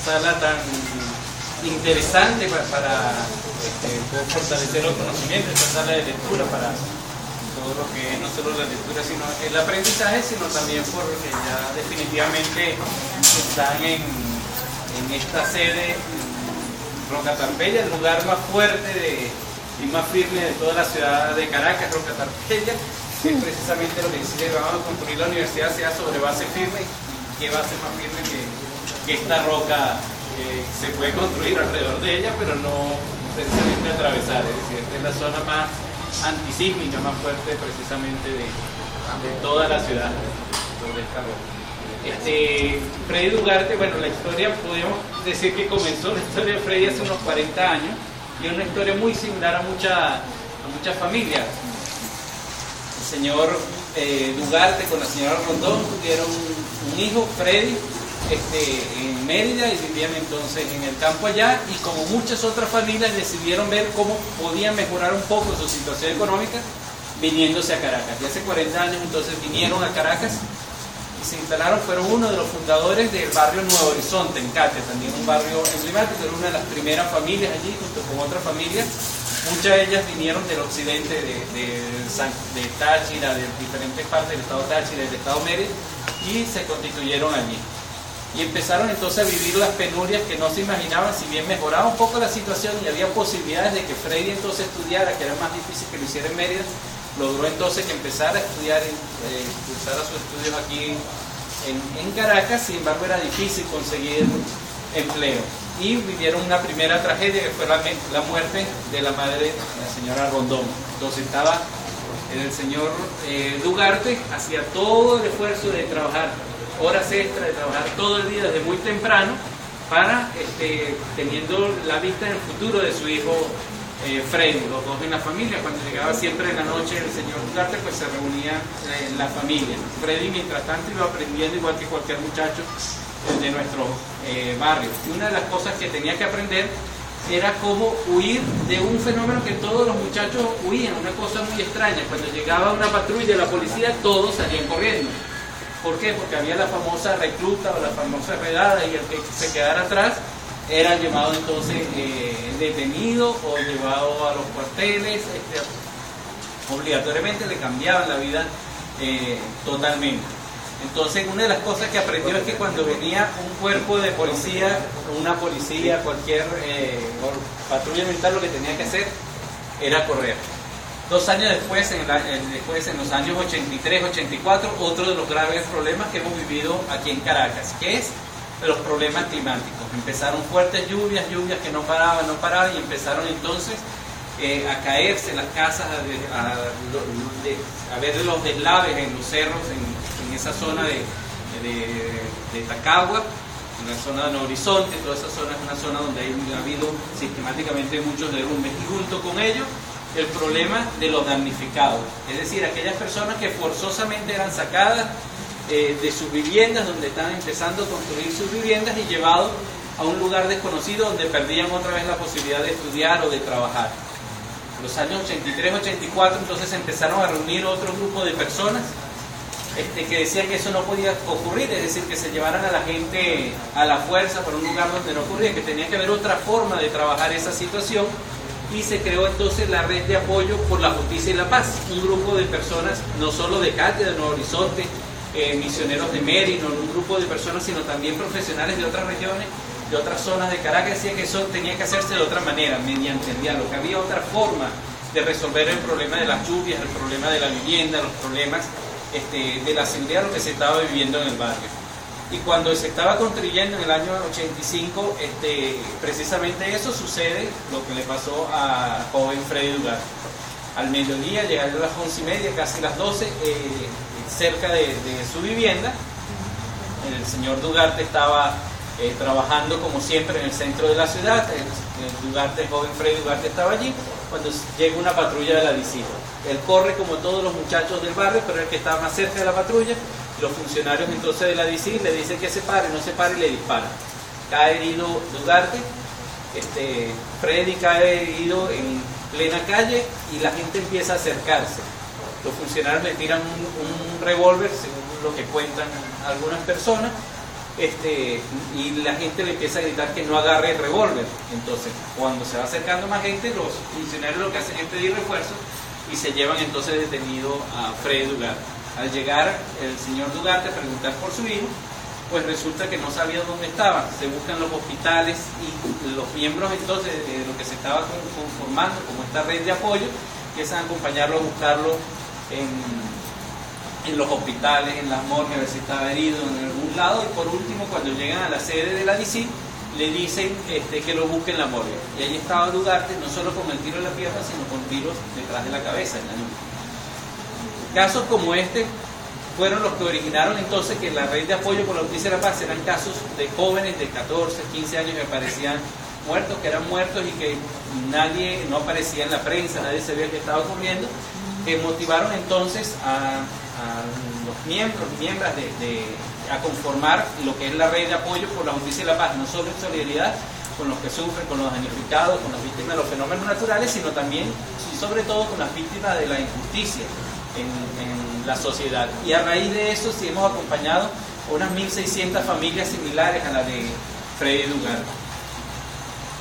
sala tan interesante para poder fortalecer los conocimientos, esta sala de lectura para todo lo que es no solo la lectura, sino el aprendizaje, sino también porque ya definitivamente están en esta sede, Rocatarpeya, el lugar más fuerte y más firme de toda la ciudad de Caracas, Rocatarpeya, que es precisamente lo que dice que vamos a construir la universidad sea sobre base firme. Y qué base más firme que esta roca se puede construir alrededor de ella, pero no precisamente atravesar. Es decir, esta es la zona más antisísmica, más fuerte precisamente de toda la ciudad, sobre esta roca. Freddy Dugarte, bueno, la historia, podemos decir que comenzó la historia de Freddy hace unos 40 años, y es una historia muy similar a muchas familias. El señor Dugarte con la señora Rondón tuvieron un hijo, Freddy, en Mérida, y vivían entonces en el campo allá, y como muchas otras familias decidieron ver cómo podían mejorar un poco su situación económica viniéndose a Caracas. Y hace 40 años entonces vinieron a Caracas y se instalaron, fueron uno de los fundadores del barrio Nuevo Horizonte, en Catia, también un barrio emblemático, era una de las primeras familias allí, junto con otras familias. Muchas de ellas vinieron del occidente, de Táchira, de diferentes partes del estado Táchira, del estado Mérida, y se constituyeron allí. Y empezaron entonces a vivir las penurias que no se imaginaban. Si bien mejoraba un poco la situación y había posibilidades de que Freddy entonces estudiara, que era más difícil que lo hiciera en Mérida, logró entonces que empezara a estudiar, impulsara sus estudios aquí en Caracas. Sin embargo, era difícil conseguir empleo. Y vivieron una primera tragedia, que fue la muerte de la madre, la señora Rondón. Entonces estaba el señor Dugarte, hacía todo el esfuerzo de trabajar horas extras, de trabajar todo el día desde muy temprano, para teniendo la vista en el futuro de su hijo Freddy, los dos en la familia. Cuando llegaba siempre en la noche el señor Dugarte, pues se reunía la familia. Freddy, mientras tanto, iba aprendiendo igual que cualquier muchacho de nuestro barrio. Y una de las cosas que tenía que aprender era cómo huir de un fenómeno que todos los muchachos huían, una cosa muy extraña. Cuando llegaba una patrulla de la policía, todos salían corriendo. ¿Por qué? Porque había la famosa recluta o la famosa redada, y el que se quedara atrás era llevado entonces detenido o llevado a los cuarteles. Obligatoriamente le cambiaban la vida totalmente. Entonces, una de las cosas que aprendió es que cuando venía un cuerpo de policía, una policía, cualquier patrulla militar, lo que tenía que hacer era correr. 2 años después, en los años 83, 84, otro de los graves problemas que hemos vivido aquí en Caracas, que es los problemas climáticos. Empezaron fuertes lluvias que no paraban, y empezaron entonces a caerse las casas, a ver los deslaves en los cerros, en esa zona de Tacagua, en la zona de Nuevo Horizonte. Toda esa zona es una zona donde ha habido sistemáticamente muchos derrumbes, y junto con ello el problema de los damnificados, es decir, aquellas personas que forzosamente eran sacadas de sus viviendas, donde estaban empezando a construir sus viviendas, y llevados a un lugar desconocido donde perdían otra vez la posibilidad de estudiar o de trabajar. En los años 83, 84 entonces empezaron a reunir otro grupo de personas que decían que eso no podía ocurrir, es decir, que se llevaran a la gente a la fuerza para un lugar donde no ocurría, que tenía que haber otra forma de trabajar esa situación. Y se creó entonces la Red de Apoyo por la Justicia y la Paz, un grupo de personas, no solo de Catia, de Nuevo Horizonte, misioneros de Mérida, no un grupo de personas, sino también profesionales de otras regiones, de otras zonas de Caracas, decían que eso tenía que hacerse de otra manera, mediante el diálogo, que había otra forma de resolver el problema de las lluvias, el problema de la vivienda, los problemas de la seguridad, lo que se estaba viviendo en el barrio. Y cuando se estaba construyendo en el año 85, precisamente eso sucede, lo que le pasó a joven Freddy Dugarte. Al mediodía, llegando a las 11:30, casi las 12, cerca de su vivienda, el señor Dugarte estaba trabajando como siempre en el centro de la ciudad. El joven Freddy Dugarte estaba allí cuando llega una patrulla de la DICIL. Él corre como todos los muchachos del barrio, pero el que estaba más cerca de la patrulla. Los funcionarios entonces de la DICIL le dicen que se pare, no se pare, y le disparan. Cae herido Dugarte, Freddy cae herido en plena calle, y la gente empieza a acercarse. Los funcionarios le tiran un revólver, según lo que cuentan algunas personas, y la gente le empieza a gritar que no agarre el revólver. Entonces, cuando se va acercando más gente, los funcionarios lo que hacen es pedir refuerzos y se llevan entonces detenido a Freddy Dugarte. Al llegar el señor Dugarte a preguntar por su hijo, pues resulta que no sabía dónde estaba. Se buscan los hospitales y los miembros entonces de lo que se estaba conformando como esta red de apoyo empiezan a acompañarlo, a buscarlo en los hospitales, en las morgues, a ver si estaba herido en algún lado, y por último cuando llegan a la sede de la DICIT le dicen que lo busquen en la morgue, y ahí estaba Dugarte no solo con el tiro en la pierna, sino con tiros detrás de la cabeza, en la nuca. Casos como este fueron los que originaron entonces que la red de apoyo por la justicia de la paz eran casos de jóvenes de 14, 15 años que aparecían muertos, que eran muertos y que nadie, no aparecía en la prensa, nadie sabía qué estaba ocurriendo, que motivaron entonces a los miembros y miembros a conformar lo que es la red de apoyo por la justicia y la paz, no solo en solidaridad con los que sufren, con los damnificados, con las víctimas de los fenómenos naturales, sino también y sobre todo con las víctimas de la injusticia en la sociedad. Y a raíz de eso sí hemos acompañado a unas 1.600 familias similares a la de Freddy Dugarte.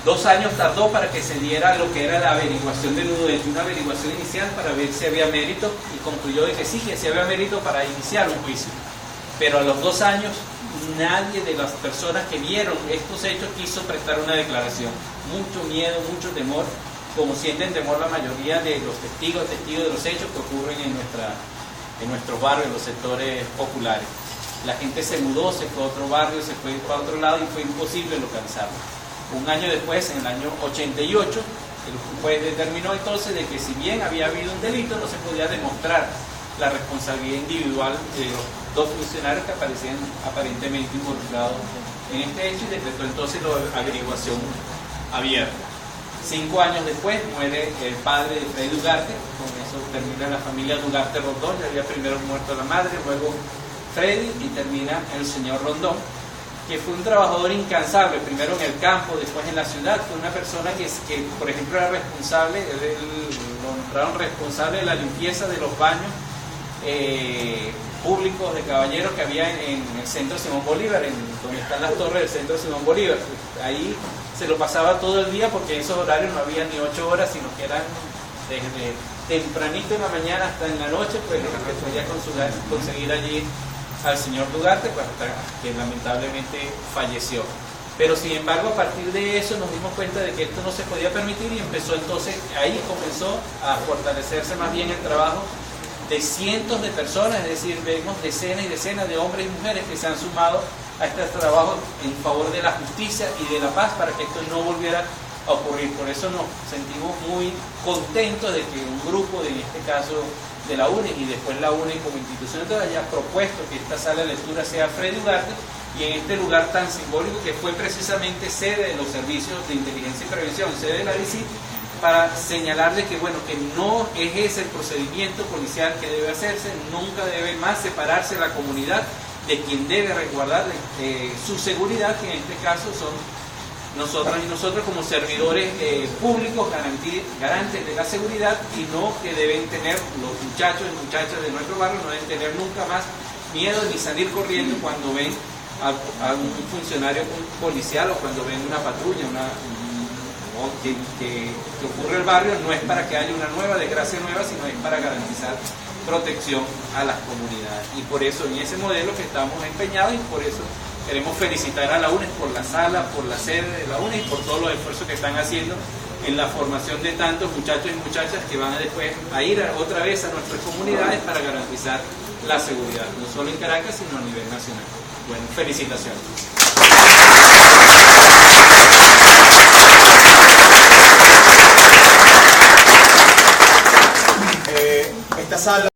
2 años tardó para que se diera lo que era la averiguación del nudez, una averiguación inicial para ver si había mérito, y concluyó de que sí había mérito para iniciar un juicio. Pero a los 2 años nadie de las personas que vieron estos hechos quiso prestar una declaración. Mucho miedo, mucho temor, como sienten temor la mayoría de los testigos de los hechos que ocurren en nuestros barrios, en los sectores populares. La gente se mudó, se fue a otro barrio, se fue para otro lado y fue imposible localizarlo. Un año después, en el año 88, el juez determinó entonces de que si bien había habido un delito, no se podía demostrar la responsabilidad individual de los 2 funcionarios que aparecían aparentemente involucrados en este hecho, y decretó entonces la averiguación abierta. 5 años después muere el padre de Freddy Dugarte, con eso termina la familia Dugarte Rondón. Ya había primero muerto la madre, luego Freddy, y termina el señor Rondón, que fue un trabajador incansable, primero en el campo, después en la ciudad. Fue una persona que por ejemplo, era responsable, lo nombraron responsable de la limpieza de los baños públicos de caballeros que había en el centro Simón Bolívar, donde están las torres del centro Simón Bolívar. Ahí se lo pasaba todo el día, porque en esos horarios no había ni 8 horas, sino que eran desde tempranito en la mañana hasta en la noche, pues lo que podía conseguir allí al señor Dugarte, pues hasta que lamentablemente falleció. Pero sin embargo, a partir de eso nos dimos cuenta de que esto no se podía permitir, y empezó entonces, ahí comenzó a fortalecerse más bien el trabajo de cientos de personas, es decir, vemos decenas y decenas de hombres y mujeres que se han sumado a este trabajo en favor de la justicia y de la paz, para que esto no volviera a ocurrir. Por eso nos sentimos muy contentos de que un grupo, en este caso de la UNE y después la UNE como institución haya propuesto que esta sala de lectura sea Freddy Dugarte, y en este lugar tan simbólico que fue precisamente sede de los servicios de inteligencia y prevención, sede de la DICIT, para señalarle que bueno, que no es ese el procedimiento policial que debe hacerse. Nunca debe más separarse la comunidad de quien debe resguardar su seguridad, que en este caso son nosotras y nosotros como servidores públicos, garantes de la seguridad, y no que deben tener los muchachos y muchachas de nuestro barrio, no deben tener nunca más miedo ni salir corriendo cuando ven a un funcionario policial, o cuando ven una patrulla, que ocurre el barrio. No es para que haya una nueva desgracia nueva, sino es para garantizar protección a las comunidades. Y por eso, en ese modelo que estamos empeñados, y por eso queremos felicitar a la UNES por la sala, por la sede de la UNES y por todos los esfuerzos que están haciendo en la formación de tantos muchachos y muchachas que van después a ir otra vez a nuestras comunidades para garantizar la seguridad, no solo en Caracas, sino a nivel nacional. Bueno, felicitaciones. Esta sala